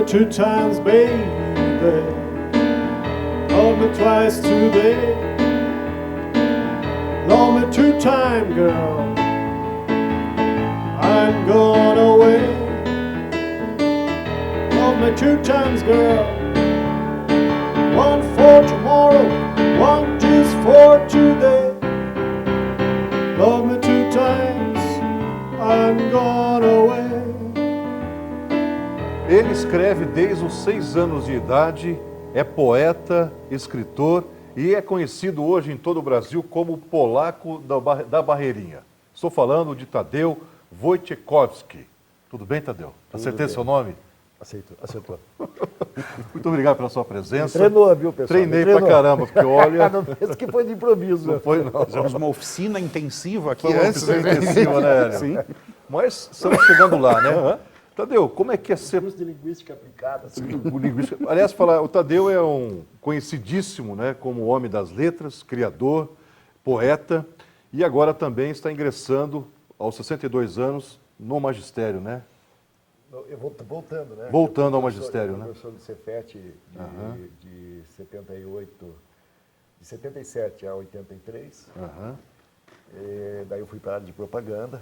2 times, baby. Love me twice today. Love me 2 times, girl. I'm going away. Love me 2 times, girl. 1 for tomorrow, 1 just for today. Love me 2 times, I'm gone away. Ele escreve desde os 6 anos de idade, é poeta, escritor e é conhecido hoje em todo o Brasil como o polaco da Barreirinha. Estou falando de Tadeu Wojciechowski. Tudo bem, Tadeu? Acertei seu nome? Acertou. Muito obrigado pela sua presença. Treinou, viu, pessoal? Treinei pra caramba, porque olha... Não pensa que foi de improviso. Não foi, não. Fizemos uma oficina intensiva aqui Foi uma antes. oficina intensiva, né, Hélio? Sim. Mas estamos chegando lá, né? Tadeu, como é que é ser... Curso de linguística aplicada. Assim. Aliás, o Tadeu é um conhecidíssimo, né, como homem das letras, criador, poeta, e agora também está ingressando, aos 62 anos, no magistério, né? Eu vou voltando, né? Voltando ao Eu magistério, né? professor do Cefet de 78, de 77 a 83. Daí eu fui para a área de propaganda.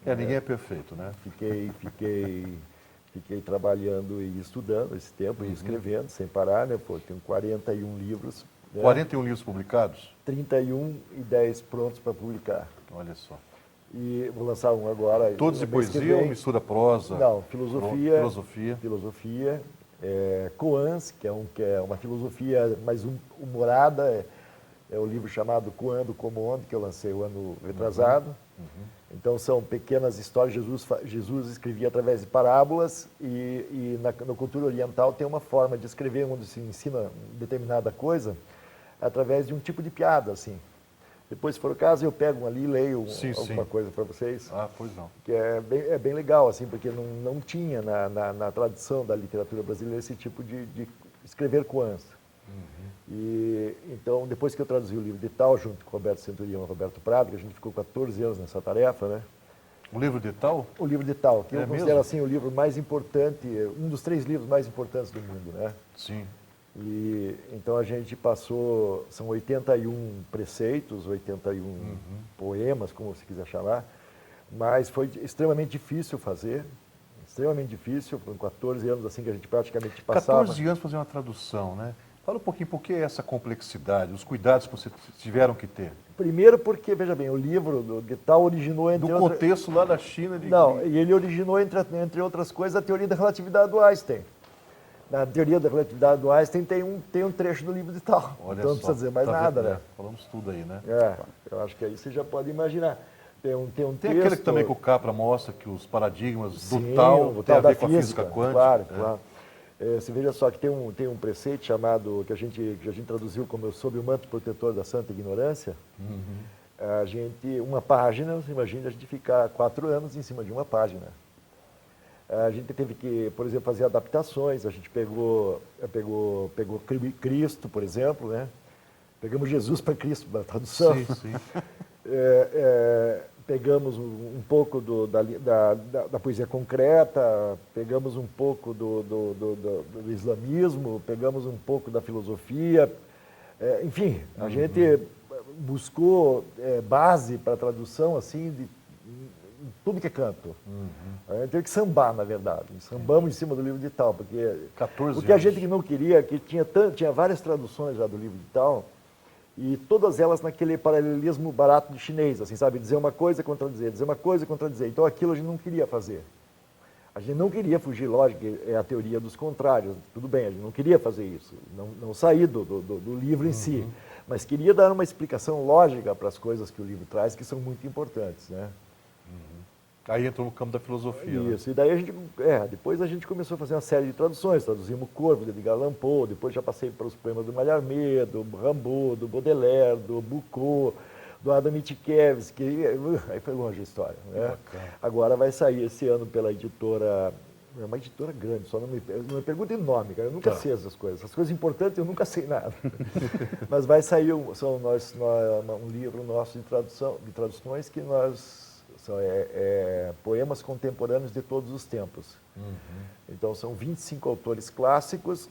Ninguém é perfeito, né? Fiquei trabalhando e estudando esse tempo, e escrevendo sem parar, né? Pô, tenho 41 livros. Né? 41 livros publicados? 31 e 10 prontos para publicar. Olha só. E vou lançar um agora. Todos de poesia ou mistura prosa? Não, filosofia. Filosofia. Koans, que é uma filosofia mais humorada. É o livro chamado Quando, Como, Onde, que eu lancei o ano retrasado. Então são pequenas histórias. Jesus escrevia através de parábolas e na cultura oriental tem uma forma de escrever onde se ensina determinada coisa através de um tipo de piada, assim. Depois, se for o caso, eu pego ali e leio alguma coisa para vocês. Ah, pois não. Que é bem legal, assim, porque não tinha na tradição da literatura brasileira esse tipo de escrever coans. E então, depois que eu traduzi o livro de Tal, junto com o Roberto Centurião e o Roberto Prado, que a gente ficou 14 anos nessa tarefa, né? O livro de Tal? O livro de Tal, que eu considero mesmo? assim o livro mais importante, um dos 3 livros mais importantes do mundo, né? Sim. E então a gente passou, são 81 preceitos, 81 poemas, como você quiser chamar, mas foi extremamente difícil fazer, extremamente difícil, foram 14 anos assim que a gente praticamente passava. 14 anos fazer uma tradução, né? Fala um pouquinho, por que essa complexidade, os cuidados que vocês tiveram que ter? Primeiro porque, veja bem, o livro de Tal originou Do contexto lá da China... e ele originou, entre outras coisas, a teoria da relatividade do Einstein. Na teoria da relatividade do Einstein tem um trecho do livro de Tal. Olha então não precisa dizer mais nada, né? Falamos tudo aí, né? Eu acho que aí você já pode imaginar. Tem um Tem texto... aquele que também que o Capra mostra que os paradigmas Sim, do Tal o tem a tal ver da com a física quântica. Claro. Você veja só que tem um preceito chamado, que a gente traduziu como Sob o manto protetor da santa ignorância. Uma página, você imagina a gente ficar 4 anos em cima de uma página. A gente teve que, por exemplo, fazer adaptações. A gente pegou Cristo, por exemplo, né? Pegamos Jesus para Cristo, na tradução. Sim. Pegamos um pouco da poesia concreta, pegamos um pouco do islamismo, pegamos um pouco da filosofia. Enfim, a gente buscou base para a tradução, assim, de tudo que é canto. A gente teve que sambar, na verdade. Sambamos em cima do livro de Tal, porque 14 o que a anos. gente não queria, que tinha várias traduções já do livro de Tal, e todas elas naquele paralelismo barato de chinês, assim, sabe? Dizer uma coisa e contradizer, dizer uma coisa e contradizer. Então aquilo a gente não queria fazer. A gente não queria fugir, lógico, é a teoria dos contrários. Tudo bem, a gente não queria fazer isso, não sair do livro em si. Mas queria dar uma explicação lógica para as coisas que o livro traz, que são muito importantes, né? Aí entrou no campo da filosofia. Isso, e daí depois a gente começou a fazer uma série de traduções, traduzimos o Corvo, de Edgar Allan Poe, depois já passei para os poemas do Mallarmé, do Rimbaud, do Baudelaire, do Boucault, do Adam Mickiewicz, que aí foi longe a história, né? Agora vai sair esse ano pela editora, é uma editora grande, só não me pergunte nome, cara, eu nunca sei essas coisas importantes eu nunca sei nada. Mas vai sair um livro nosso de traduções que São poemas contemporâneos de todos os tempos. Então, são 25 autores clássicos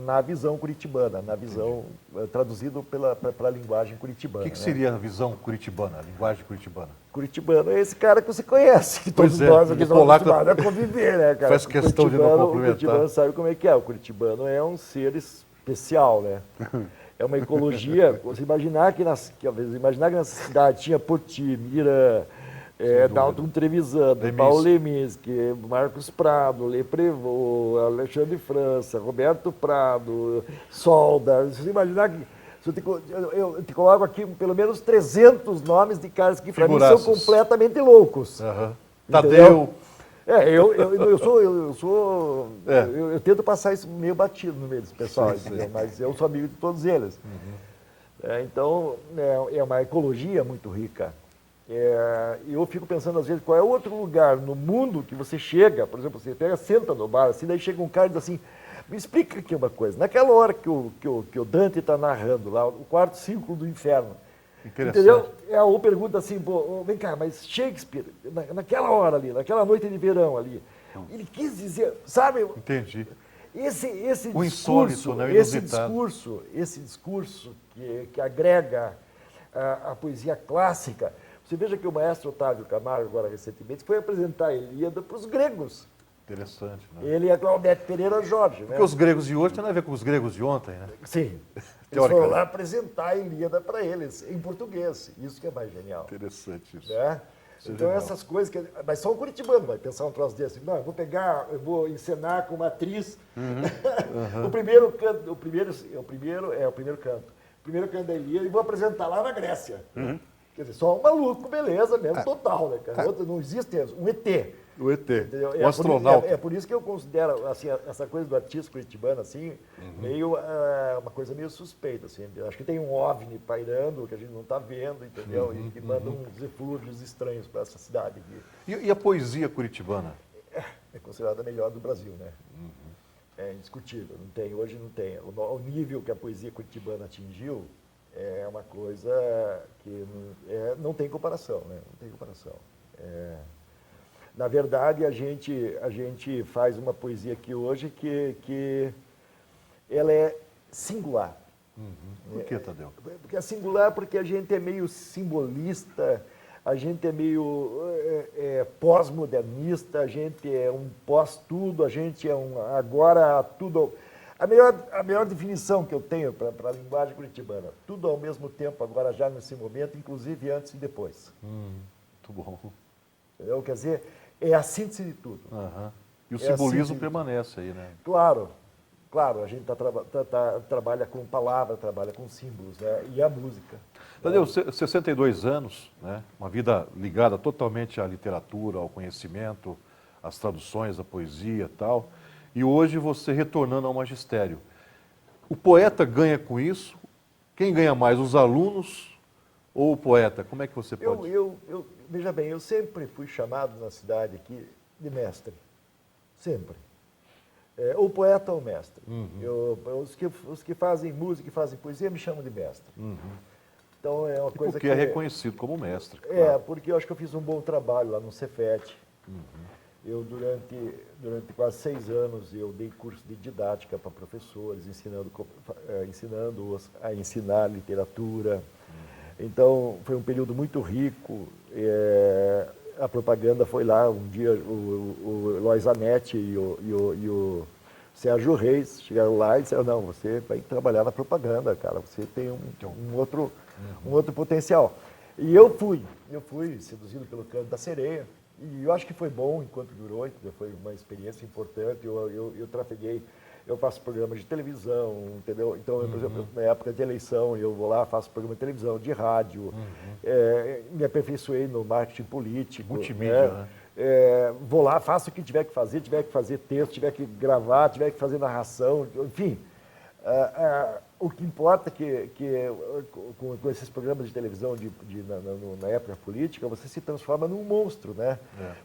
na visão curitibana, na visão traduzido para a linguagem O curitibana. que seria a visão curitibana, a linguagem curitibana? Curitibano é esse cara que você conhece, que Pois todos é, nós aqui o somos polaco acostumados a conviver, né, cara? faz questão de não O cumprimentar. curitibano sabe como é que é. O curitibano é um ser especial, né? É uma ecologia. Você imaginar que nessa cidade tinha Poti, Mira, Dalton Trevisan, Leminski. Paulo Leminski, Marcos Prado, Le Prévost, Alexandre França, Roberto Prado, Solda. Você imaginar que eu te coloco aqui pelo menos 300 nomes de caras que para mim são Figuraças. completamente loucos. Tadeu. Eu tento passar isso meio batido no meio desse pessoal, entendeu? Mas eu sou amigo de todos eles. Então, é uma ecologia muito rica. E eu fico pensando, às vezes, qual é outro lugar no mundo que você chega, por exemplo, você senta no bar, assim, daí chega um cara e diz assim, me explica aqui uma coisa, naquela hora que o Dante está narrando lá, o quarto círculo do inferno, entendeu? Ou pergunta assim, vem cá, mas Shakespeare, naquela hora ali, naquela noite de verão ali, ele quis dizer, sabe? Entendi. Esse O discurso, insólito, né? O esse inusitado. discurso que agrega a poesia clássica. Você veja que o maestro Otávio Camargo, agora recentemente, foi apresentar a Ilíada para os gregos. Interessante, né? Ele e a Claudete Pereira Jorge, né? Porque os gregos de hoje tem a ver com os gregos de ontem, né? Sim. Eles Teoricamente. foram lá apresentar a Ilíada para eles, em português. Isso que é mais genial. Interessante isso. Né? Isso é Então, genial. essas coisas... Mas só um curitibano vai pensar um troço desse. Não, eu vou encenar com uma atriz. O primeiro canto... O primeiro canto. O primeiro canto da Ilíada e vou apresentar lá na Grécia. Quer dizer, só um maluco, beleza mesmo, total, né, cara? Outro, não existe um ET. O ET, Entendeu? o astronauta. É por isso que eu considero assim, essa coisa do artista curitibano assim, meio uma coisa meio suspeita. Assim. Eu acho que tem um OVNI pairando que a gente não está vendo, entendeu? E que manda uns eflúvios estranhos para essa cidade aqui. E a poesia curitibana? É considerada a melhor do Brasil, né? É indiscutível. Hoje não tem. O nível que a poesia curitibana atingiu é uma coisa que não tem comparação, né? Não tem comparação. Na verdade, a gente faz uma poesia aqui hoje que ela é singular. Por que, Tadeu? Porque é singular porque a gente é meio simbolista, a gente é meio pós-modernista, a gente é um pós-tudo, a gente é um agora tudo... A melhor definição que eu tenho para a linguagem curitibana, tudo ao mesmo tempo, agora já nesse momento, inclusive antes e depois. Muito bom. Entendeu? Quer dizer, é a síntese de tudo. E o É simbolismo assim, permanece aí, né? Claro, a gente trabalha com palavras, trabalha com símbolos, né? E a música. Tadeu, 62 anos, né? Uma vida ligada totalmente à literatura, ao conhecimento, às traduções, à poesia e tal. E hoje você retornando ao magistério. O poeta ganha com isso? Quem ganha mais, os alunos ou o poeta? Como é que você pode... Veja bem, eu sempre fui chamado na cidade aqui de mestre. Sempre. Ou poeta ou mestre. Os que fazem música e fazem poesia me chamam de mestre. Então é uma coisa porque que... é reconhecido como mestre. Claro. Porque eu acho que eu fiz um bom trabalho lá no Cefet. Eu, durante quase 6 anos, eu dei curso de didática para professores, ensinando-os a ensinar literatura. Então, foi um período muito rico. A propaganda foi lá, um dia o Lois Anete e o Sérgio Reis chegaram lá e disseram, não, você vai trabalhar na propaganda, cara, você tem um outro potencial. E eu fui seduzido pelo Canto da Sereia. E eu acho que foi bom enquanto durou, foi uma experiência importante. Eu trafeguei, eu faço programas de televisão, entendeu? Então, por exemplo, na época de eleição, eu vou lá, faço programa de televisão, de rádio, me aperfeiçoei no marketing político. Multimídia, né? Vou lá, faço o que tiver que fazer texto, tiver que gravar, tiver que fazer narração, enfim. O que importa é que com esses programas de televisão na época política, você se transforma num monstro, né?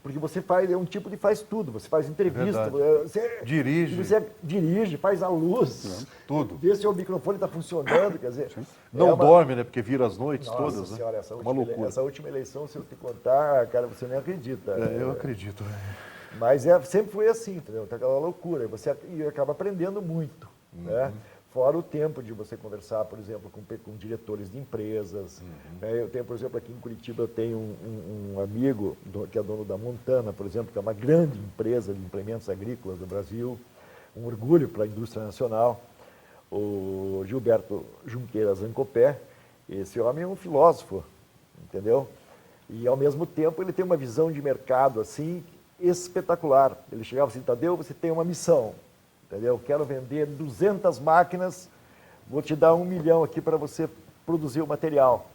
Porque você é um tipo de faz tudo, você faz entrevista, você dirige, faz a luz, tudo. Vê se o microfone está funcionando, quer dizer... Não dorme, né? Porque vira as noites Nossa todas, senhora, né? Uma loucura. Essa última eleição, se eu te contar, cara, você nem acredita. Eu acredito. Mas sempre foi assim, entendeu? Tá aquela loucura. Você acaba aprendendo muito, né? Fora o tempo de você conversar, por exemplo, com diretores de empresas. Eu tenho, por exemplo, aqui em Curitiba, eu tenho um amigo que é dono da Montana, por exemplo, que é uma grande empresa de implementos agrícolas do Brasil, um orgulho para a indústria nacional, o Gilberto Junqueira Zancopé. Esse homem é um filósofo, entendeu? E, ao mesmo tempo, ele tem uma visão de mercado, assim, espetacular. Ele chegava assim, Tadeu, você tem uma missão. Entendeu? Quero vender 200 máquinas, vou te dar 1 milhão aqui para você produzir o material.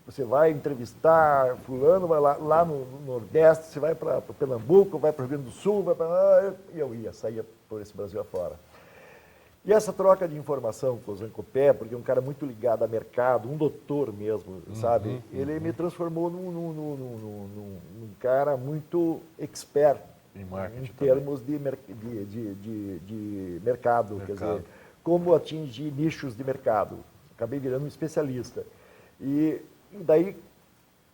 Você vai entrevistar fulano, vai lá no Nordeste, você vai para Pernambuco, vai para o Rio Grande do Sul, vai para... E eu saía por esse Brasil afora. E essa troca de informação com o Zancopé, porque é um cara muito ligado a mercado, um doutor mesmo, sabe? Ele me transformou num cara muito expert em termos de mercado, quer dizer, como atingir nichos de mercado. Acabei virando um especialista. E daí,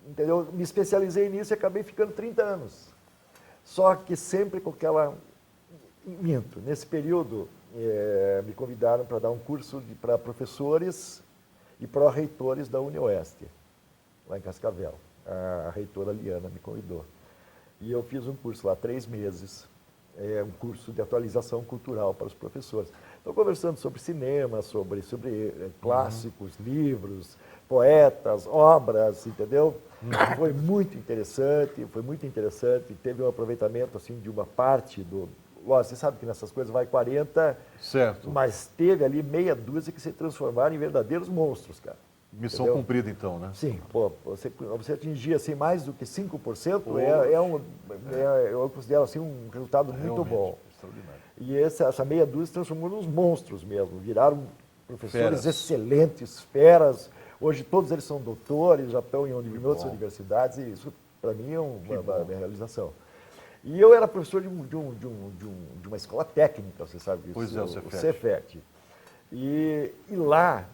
entendeu? Me especializei nisso e acabei ficando 30 anos. Só que sempre com aquela... Minto. Nesse período, me convidaram para dar um curso para professores e pró-reitores da UniOeste, lá em Cascavel. A reitora Liana me convidou. E eu fiz um curso lá, 3 meses, um curso de atualização cultural para os professores. Estou conversando sobre cinema, sobre clássicos, livros, poetas, obras, entendeu? Foi muito interessante, Teve um aproveitamento assim, de uma parte do... Lógico, você sabe que nessas coisas vai 40, certo. Mas teve ali meia dúzia que se transformaram em verdadeiros monstros, cara. Missão entendeu? cumprida, então, né? Sim, você atingir assim, mais do que 5%, eu considero assim, um resultado muito bom. Extraordinário. E essa meia dúzia se transformou nos monstros mesmo, viraram professores excelentes, feras. Hoje todos eles são doutores, já estão em outras universidades, e isso para mim é uma realização. E eu era professor de uma escola técnica, você sabe disso, pois é, o Cefet. E lá,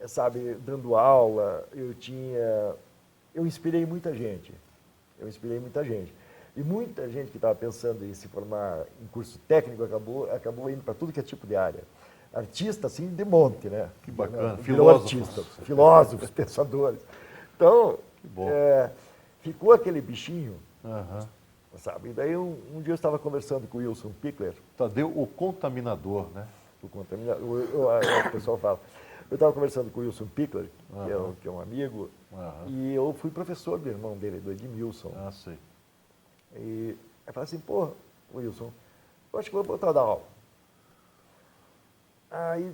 sabe, dando aula, eu inspirei muita gente. E muita gente que estava pensando em se formar em curso técnico acabou indo para tudo que é tipo de área. Artista, assim, de monte, né? Que bacana. Filósofos, pensadores. Então, ficou aquele bichinho, sabe? E daí um dia eu estava conversando com o Wilson Pickler. Tadeu, o contaminador, né? O contaminador, o pessoal fala. Eu estava conversando com o Wilson Pickler, que é um amigo, e eu fui professor do irmão dele, do Edmilson. Sei. E eu falei assim, pô, Wilson, eu acho que vou voltar a dar aula. Aí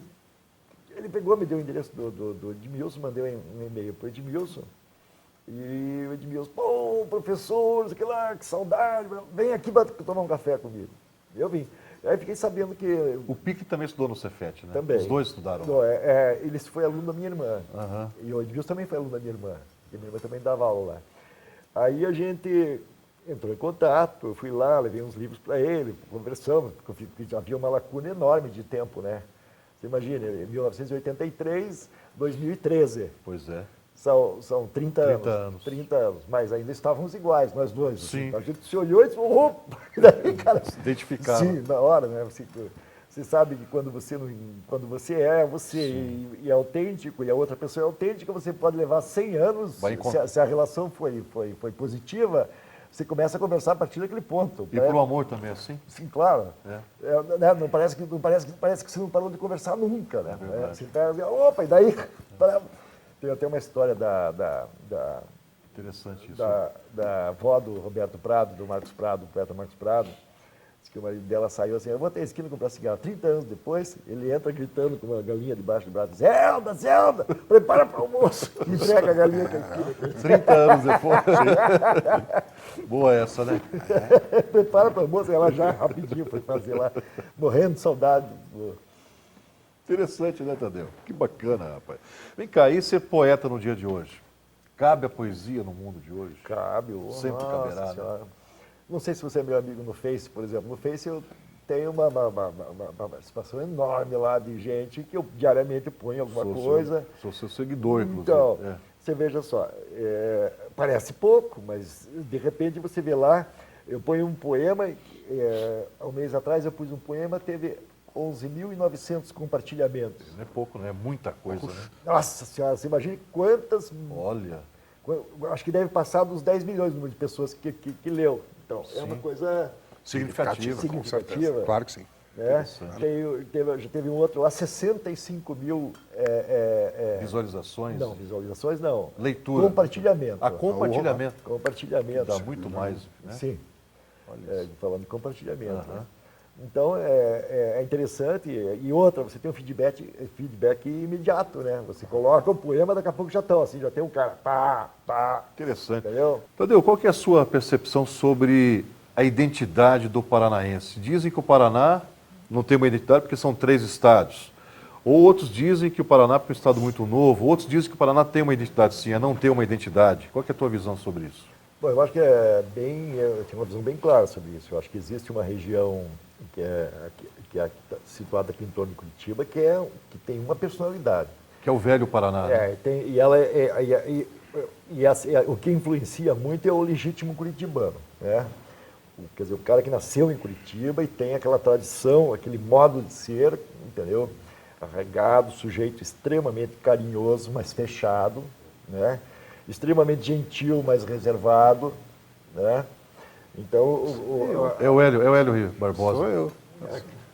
ele pegou, me deu o endereço do Edmilson, mandei um e-mail para o Edmilson, e o Edmilson, pô, professor, sei lá, que saudade, vem aqui para tomar um café comigo. Eu vim. Aí fiquei sabendo que... O Pique também estudou no Cefet, né? Também. Os dois estudaram. Ele foi aluno da minha irmã. E o Edmilson também foi aluno da minha irmã. E minha irmã também dava aula lá. Aí a gente entrou em contato, eu fui lá, levei uns livros para ele, conversamos, porque havia uma lacuna enorme de tempo, né? Você imagina, em 1983, 2013. Pois é. São 30 anos. 30 anos. Mas ainda estávamos iguais, nós dois. Sim. Assim. A gente se olhou e disse, opa! Daí, cara, se identificaram. Sim, na hora, né? Você sabe que quando você é e é autêntico, e a outra pessoa é autêntica, você pode levar 100 anos, se a relação foi positiva, você começa a conversar a partir daquele ponto. E pro amor também é assim? Sim, claro. Não parece que você não parou de conversar nunca, né? Você pega, opa, e daí... Tem até uma história interessante isso. Da avó do Roberto Prado, do Marcos Prado, do poeta Marcos Prado. Diz que o marido dela saiu assim, eu vou até a esquina comprar cigarro. 30 anos depois, ele entra gritando com uma galinha debaixo do braço. Zelda, prepara para o almoço. Entrega a galinha que é 30 anos depois. Boa essa, né? Prepara para o almoço, ela já rapidinho foi fazer lá, morrendo de saudade Interessante, né, Tadeu? Que bacana, rapaz. Vem cá, e ser poeta no dia de hoje? Cabe a poesia no mundo de hoje? Cabe, Sempre nossa caberá, né? senhora. Não sei se você é meu amigo no Face, por exemplo. No Face eu tenho uma participação enorme lá de gente que eu diariamente ponho alguma coisa. Sou seu seguidor, inclusive. Então, É. você veja só, parece pouco, mas de repente você vê lá, eu ponho um poema, há um mês atrás eu pus um poema, teve 11.900 compartilhamentos. Não é pouco, né? É muita coisa, né? Nossa senhora, você imagina quantas... Olha, Acho que deve passar dos 10 milhões o número de pessoas que leu. Então, é uma coisa significativa. Com certeza. significativa. Claro que sim. Né? Já teve um outro lá, 65 mil... Visualizações. Não, visualizações não. Leitura. Compartilhamento. Compartilhamento. Compartilhamento. Dá muito mais, né? Sim. Olha isso. Falando de compartilhamento. Aham. Né? Então, é interessante. E outra, você tem um feedback imediato, né? Você coloca o poema, daqui a pouco já estão, assim, já tem um cara, pá, Interessante. entendeu? Tadeu, qual que é a sua percepção sobre a identidade do paranaense? Dizem que o Paraná não tem uma identidade porque são 3 estados. Ou outros dizem que o Paraná é um estado muito novo, outros dizem que o Paraná tem uma identidade sim, é não ter uma identidade. Qual que é a tua visão sobre isso? Bom, eu acho que eu tenho uma visão bem clara sobre isso. Eu acho que existe uma região que é situada aqui em torno de Curitiba, que tem uma personalidade. Que é o velho Paraná. Né? O que influencia muito é o legítimo curitibano, né? Quer dizer, o cara que nasceu em Curitiba e tem aquela tradição, aquele modo de ser, entendeu? Arraigado, sujeito extremamente carinhoso, mas fechado, né? Extremamente gentil, mas reservado, né? Então, É o Hélio Barbosa. Sou eu.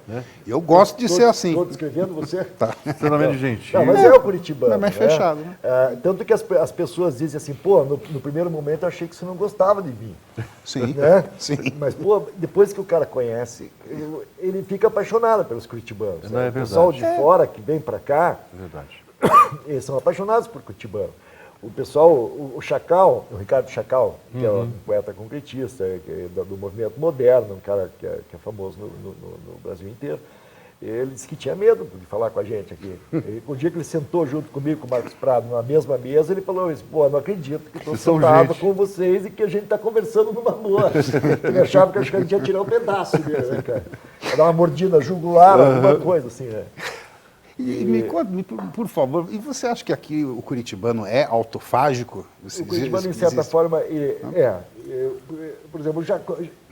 Né? Eu gosto de ser assim. Estou descrevendo você? Tá. Extremamente gentil. Não, mas é o curitibano. Não, mas é fechado, né? Tanto que as pessoas dizem assim, pô, no primeiro momento eu achei que você não gostava de mim. Sim. Né? Sim. Mas, pô, depois que o cara conhece, ele fica apaixonado pelos curitibanos. Não, é O pessoal de verdade. fora que vem para cá, É verdade. eles são apaixonados por curitibano. O pessoal, o Chacal, o Ricardo Chacal, que é um poeta concretista, do movimento moderno, um cara que é famoso no Brasil inteiro, ele disse que tinha medo de falar com a gente aqui. O dia que ele sentou junto comigo, com o Marcos Prado, na mesma mesa, ele falou isso, pô, não acredito que estou Vocês são sentado gente. com vocês e que a gente está conversando numa boa. Ele achava que a gente ia tirar um pedaço dele, né, cara? Ia dar uma mordida jugular, alguma coisa assim, né? E me conta, por favor, e você acha que aqui o curitibano é autofágico? O curitibano, em certa forma, por exemplo,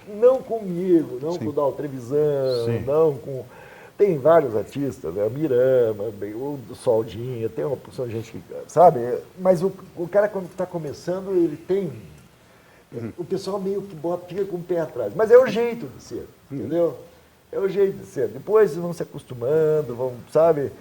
não comigo, não com o Dal Trevisan, Sim. não com... Tem vários artistas, né? Mirama, o Soldinha, tem uma porção de gente que... Sabe? Mas o cara, quando está começando, ele tem... O pessoal meio que fica com o pé atrás. Mas é o jeito de ser, entendeu? É o jeito de ser. Depois eles vão se acostumando, vão, sabe?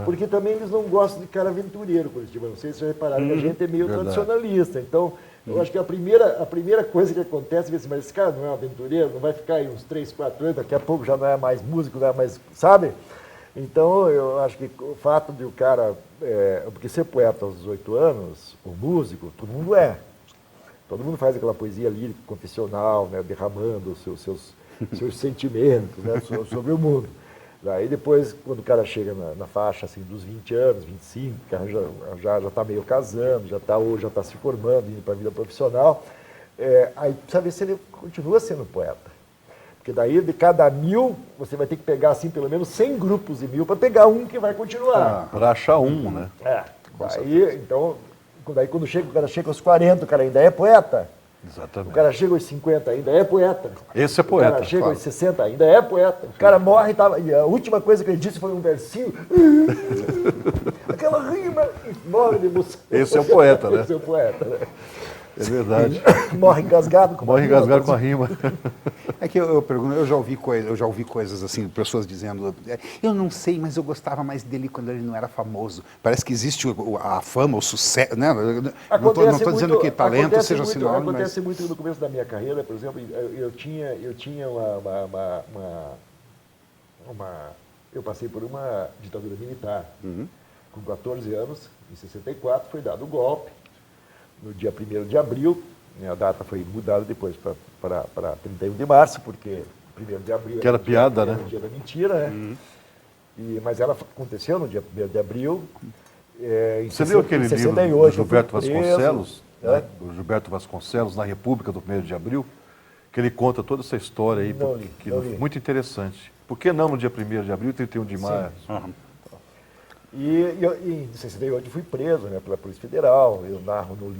Porque também eles não gostam de cara aventureiro, Curitiba. Não sei se vocês repararam, que a gente é meio Verdade. tradicionalista. Então, eu acho que a primeira coisa que acontece é assim, mas esse cara não é um aventureiro, não vai ficar aí uns 3, 4 anos, daqui a pouco já não é mais músico, não é mais, sabe? Então, eu acho que o fato de o cara... porque ser poeta aos 18 anos, o músico, todo mundo é. Todo mundo faz aquela poesia lírica, confessional, né, derramando os seus sentimentos, né, sobre o mundo. Daí depois, quando o cara chega na faixa assim, dos 20 anos, 25, o cara já está meio casando, já está se formando, indo para a vida profissional, aí precisa ver se ele continua sendo poeta. Porque daí, de cada 1000, você vai ter que pegar assim, pelo menos 100 grupos de 1000 para pegar um que vai continuar. Para achar um, né? Então, daí quando o cara chega aos 40, o cara ainda é poeta. Exatamente. O cara chega aos 50, ainda é poeta. Esse é O poeta. cara chega claro. aos 60, ainda é poeta. O cara morre e a última coisa que ele disse foi um versinho. Aquela rima. E morre de emoção. Esse é o poeta, né? Esse é o poeta, né? É verdade. Morre engasgado com uma Morre rima, engasgado com a rima. É que eu pergunto, eu já ouvi coisas assim, pessoas dizendo, eu não sei, mas eu gostava mais dele quando ele não era famoso. Parece que existe a fama, o sucesso, né? Não estou dizendo que talento seja sinônimo, mas... Acontece muito no começo da minha carreira, por exemplo, eu tinha eu passei por uma ditadura militar. Com 14 anos, em 64, foi dado o golpe. No dia 1º de abril, né, a data foi mudada depois para 31 de março, porque 1º de abril Que era piada, era né? o dia da mentira, né? Mas ela aconteceu no dia 1º de abril. Você leu aquele livro 68, do Gilberto eu fui preso, Vasconcelos, né? né? Do Gilberto Vasconcelos, na República do 1º de abril, que ele conta toda essa história aí, Não li, que não li. muito interessante. Por que não no dia 1º de abril, 31 de maio? Aham. E em 68 eu fui preso, né, pela Polícia Federal. Eu narro no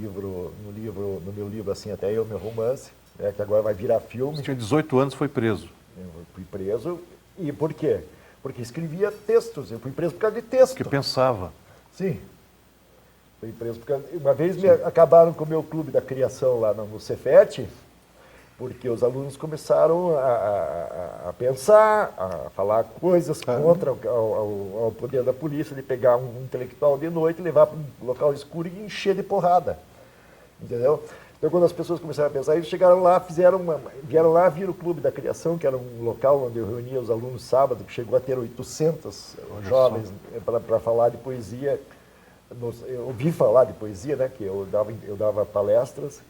meu livro Assim Até Eu, meu romance, né, que agora vai virar filme. Você tinha 18 anos e foi preso. Eu fui preso. E por quê? Porque escrevia textos. Eu fui preso por causa de texto. Porque pensava. Sim. Fui preso porque uma vez acabaram com o meu clube da criação lá no Cefet, porque os alunos começaram a pensar, a falar coisas contra ao poder da polícia, de pegar um intelectual de noite, levar para um local escuro e encher de porrada. Entendeu? Então, quando as pessoas começaram a pensar, eles chegaram lá, vieram lá, viram o Clube da Criação, que era um local onde eu reunia os alunos sábado, que chegou a ter 800 jovens para falar de poesia. Eu ouvi falar de poesia, né, que eu dava palestras,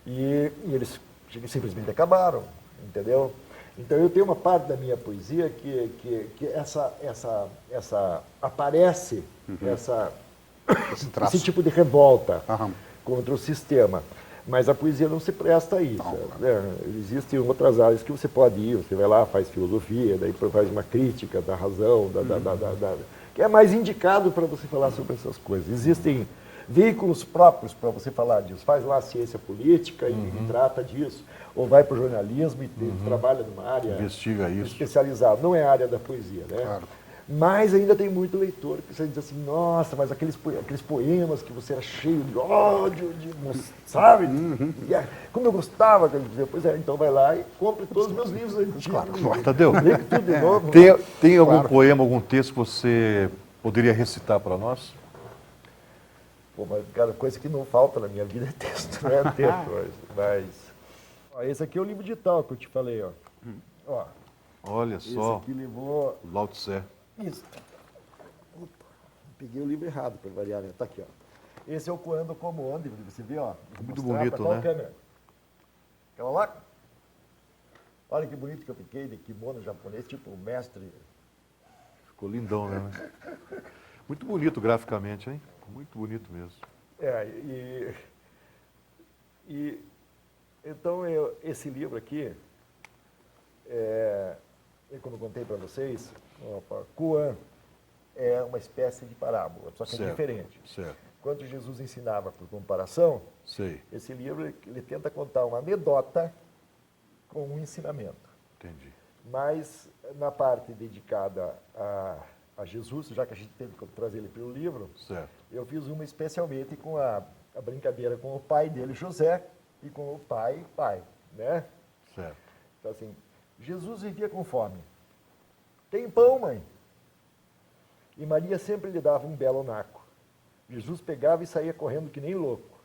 e eles simplesmente acabaram, entendeu? Então eu tenho uma parte da minha poesia que aparece esse tipo de revolta contra o sistema. Mas a poesia não se presta a isso. Né? Existem outras áreas que você pode ir, você vai lá, faz filosofia, daí faz uma crítica da razão, que é mais indicado para você falar sobre essas coisas. Existem veículos próprios para você falar disso. Faz lá a ciência política e trata disso. Ou vai para o jornalismo e trabalha numa área Investiga isso. especializada. Não é a área da poesia, né? Claro. Mas ainda tem muito leitor que você diz assim, nossa, mas aqueles poemas que você era cheio de ódio, sabe? E, como eu gostava, pois é, então vai lá e compre todos os meus livros antigos. Claro. Tadeu, Leia tudo de novo. tem algum poema, algum texto que você poderia recitar para nós? Pô, mas, cara, coisa que não falta na minha vida é texto, não é texto, mas... Ó, esse aqui é o livro digital que eu te falei, ó. Ó, Olha esse só, aqui levou... Lao Tse. Isso. Opa, peguei o livro errado para variar, né? Tá aqui, ó. Esse é o Coando Como Onde, você vê, ó. Vou Muito mostrar bonito, pra qual né? câmera? Aquela lá. Olha que bonito que eu fiquei de kimono japonês, tipo mestre. Ficou lindão, né? Muito bonito graficamente, hein? Muito bonito mesmo. Então, esse livro aqui, como eu contei para vocês, Koan é uma espécie de parábola, só que é diferente. Certo, Enquanto Jesus ensinava por comparação, sei, esse livro ele tenta contar uma anedota com um ensinamento. entendi. Mas na parte dedicada a Jesus, já que a gente teve que trazer ele pelo livro, Certo. eu fiz uma especialmente com a brincadeira com o pai dele, José, e com o pai, né? Certo. Então assim, Jesus vivia com fome. Tem pão, mãe? E Maria sempre lhe dava um belo naco. Jesus pegava e saía correndo que nem louco.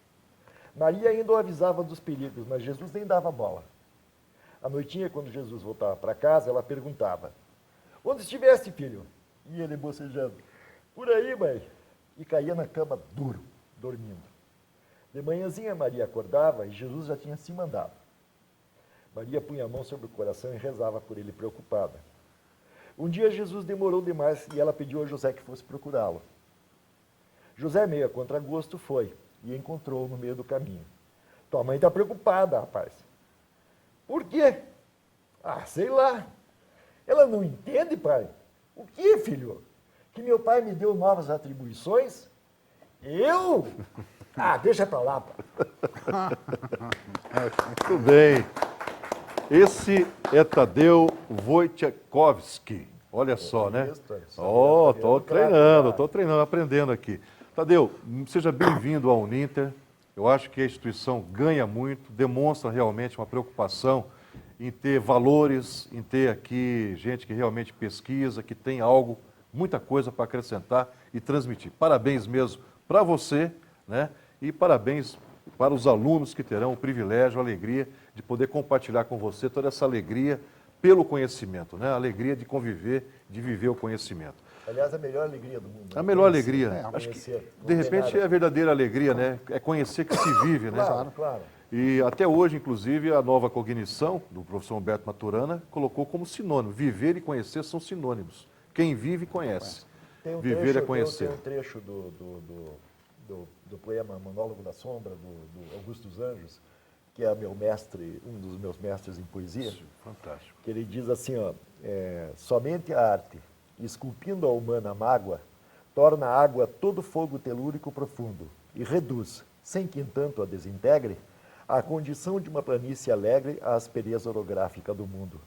Maria ainda o avisava dos perigos, mas Jesus nem dava bola. À noitinha, quando Jesus voltava para casa, ela perguntava, onde estiveste, filho? E ele bocejando, por aí, mãe. E caía na cama duro, dormindo. De manhãzinha, Maria acordava e Jesus já tinha se mandado. Maria punha a mão sobre o coração e rezava por ele preocupada. Um dia Jesus demorou demais e ela pediu a José que fosse procurá-lo. José, meio a contragosto, foi e encontrou-o no meio do caminho. Tua mãe está preocupada, rapaz. Por quê? Ah, sei lá. Ela não entende, pai. O que, filho? Que meu pai me deu novas atribuições? Eu? Ah, deixa pra lá, pai. Muito bem. Esse é Tadeu Wojciechowski. Olha só, né? Estou treinando, aprendendo aqui. Tadeu, seja bem-vindo ao Uninter. Eu acho que a instituição ganha muito, demonstra realmente uma preocupação em ter valores, em ter aqui gente que realmente pesquisa, que tem algo, muita coisa para acrescentar e transmitir. Parabéns mesmo para você, né? E parabéns para os alunos que terão o privilégio, a alegria de poder compartilhar com você toda essa alegria pelo conhecimento, né? A alegria de conviver, de viver o conhecimento. Aliás, a melhor alegria do mundo. A melhor alegria. Acho que, de repente, é a verdadeira alegria, né? É conhecer que se vive, né? Claro, claro. E até hoje, inclusive, a nova cognição do professor Humberto Maturana colocou como sinônimo. Viver e conhecer são sinônimos. Quem vive, conhece. Tem um Viver trecho, é conhecer. Tem um trecho do poema Monólogo da Sombra, do Augusto dos Anjos, que é meu mestre, um dos meus mestres em poesia, Fantástico. que ele diz assim, ó, somente a arte, esculpindo a humana mágoa, torna a água todo fogo telúrico profundo e reduz, sem que entanto a desintegre, a condição de uma planície alegre à aspereza orográfica do mundo.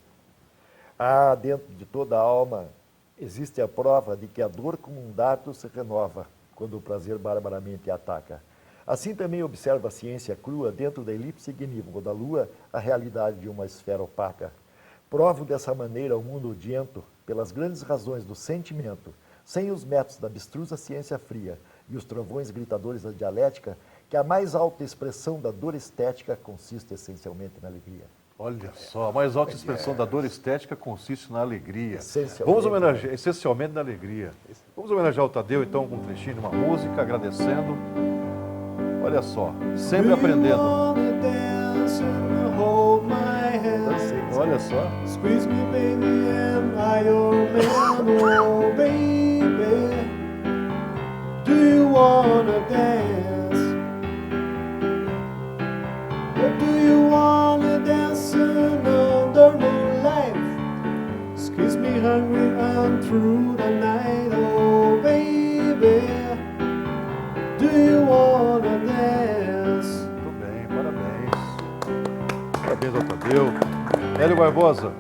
Há dentro de toda a alma existe a prova de que a dor como um dardo se renova quando o prazer barbaramente ataca. Assim também observa a ciência crua dentro da elipse ignívoca da lua a realidade de uma esfera opaca. Provo dessa maneira o mundo odiento pelas grandes razões do sentimento, sem os métodos da abstrusa ciência fria e os trovões gritadores da dialética, que a mais alta expressão da dor estética consiste essencialmente na alegria. Olha só, a mais alta expressão da dor estética consiste na alegria. Essencialmente. Vamos homenagear, essencialmente na alegria. Vamos homenagear o Tadeu, então, com um trechinho de uma música, agradecendo. Olha só, sempre aprendendo. Olha só. Squeeze me, baby, am I your man? Oh, baby, do you wanna dance? Or do you wanna dance under moonlight? Squeeze me hungry and through the night. Oh, baby, do you wanna dance? Muito bem, parabéns. Parabéns ao Tadeu. Hélio Barbosa,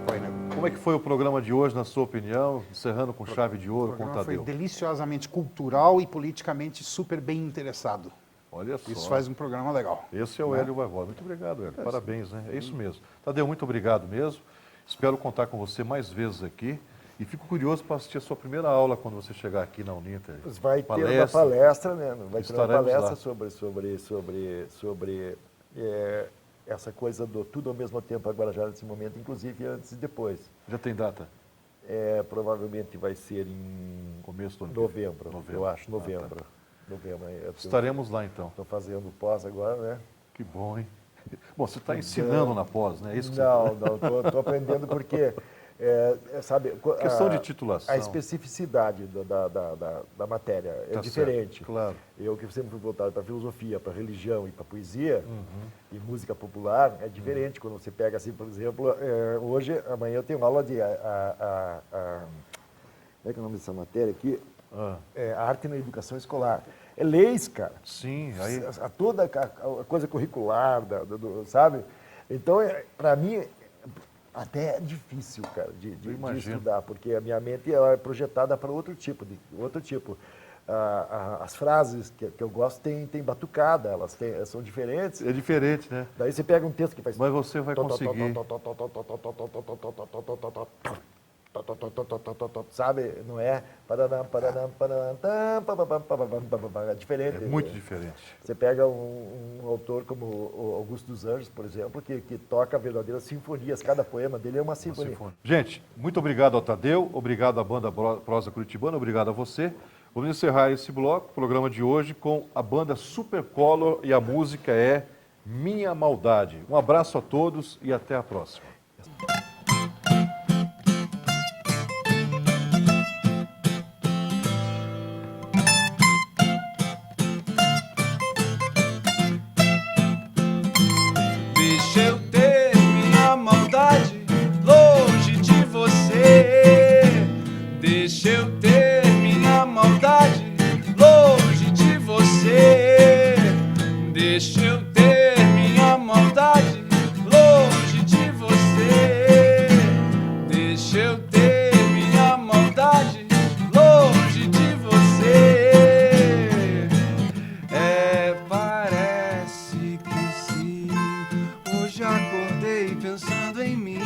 como é que foi o programa de hoje, na sua opinião? Encerrando com chave de ouro O com o programa foi Tadeu. deliciosamente cultural e politicamente super bem interessado. Olha só. Isso faz um programa legal. Esse é o Hélio Barbosa. Muito obrigado, Hélio. Parabéns, né? É isso mesmo. Tadeu, muito obrigado mesmo. Espero contar com você mais vezes aqui. E fico curioso para assistir a sua primeira aula quando você chegar aqui na Uninter. Vai ter uma palestra, né? Vai ter uma Estaremos palestra lá. sobre essa coisa do tudo ao mesmo tempo agora já nesse momento, inclusive antes e depois. Já tem data? Provavelmente vai ser em Começo do ano que vem. novembro, Novembro. eu acho, Ah, novembro. tá. Novembro. Estaremos lá então. Estou fazendo pós agora, né? Que bom, hein? Bom, você está ensinando na pós, né? É isso que Não, estou aprendendo porque, sabe... Questão de titulação. A especificidade da matéria é Tá diferente. certo, claro. Eu que sempre fui voltado para filosofia, para religião e para poesia, e música popular, é diferente quando você pega assim, por exemplo, amanhã eu tenho uma aula de... como é que é o nome dessa matéria aqui? Arte na educação escolar. É leis, cara. Sim, aí... Toda a coisa curricular, sabe? Então, para mim, até é difícil, cara, de estudar, porque a minha mente ela é projetada para outro tipo. As frases que eu gosto têm batucada, são diferentes. É diferente, né? Daí você pega um texto que faz... Mas você vai conseguir. Sabe? Não é... É diferente. É muito diferente. Você pega um autor como o Augusto dos Anjos, por exemplo, que toca verdadeiras sinfonias. Cada poema dele é uma sinfonia. Gente, muito obrigado ao Tadeu, obrigado à banda Prosa Curitibana, obrigado a você. Vamos encerrar esse bloco, o programa de hoje, com a banda Supercolor e a música é Minha Maldade. Um abraço a todos e até a próxima. Deixa eu ter minha maldade longe de você. Deixa eu ter minha maldade longe de você. Deixa eu ter minha maldade longe de você. Deixa eu ter minha maldade longe de você. Parece que sim. Hoje acordei pensando em mim.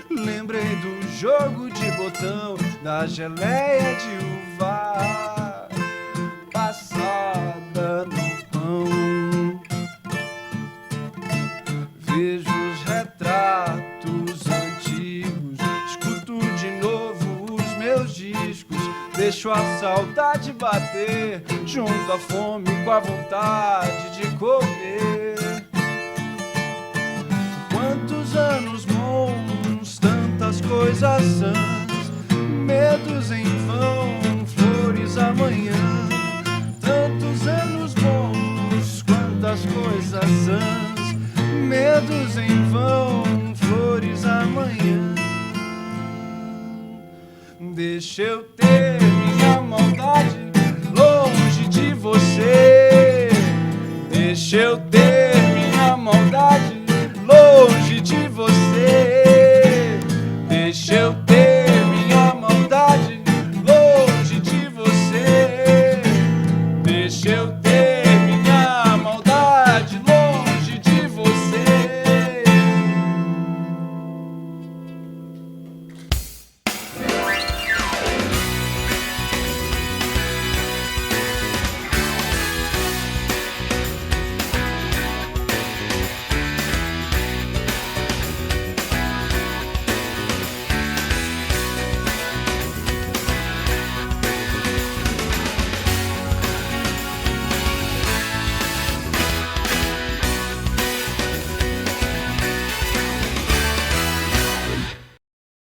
Lembrei do jogo de botão, da geleia de uva passada no pão. Vejo os retratos antigos, escuto de novo os meus discos. Deixo a saudade bater, junto à fome com a vontade de comer. Quantos anos bons, tantas coisas sãs, medos em vão, flores amanhã. Tantos anos bons, quantas coisas sãs, medos em vão, flores amanhã. Deixa eu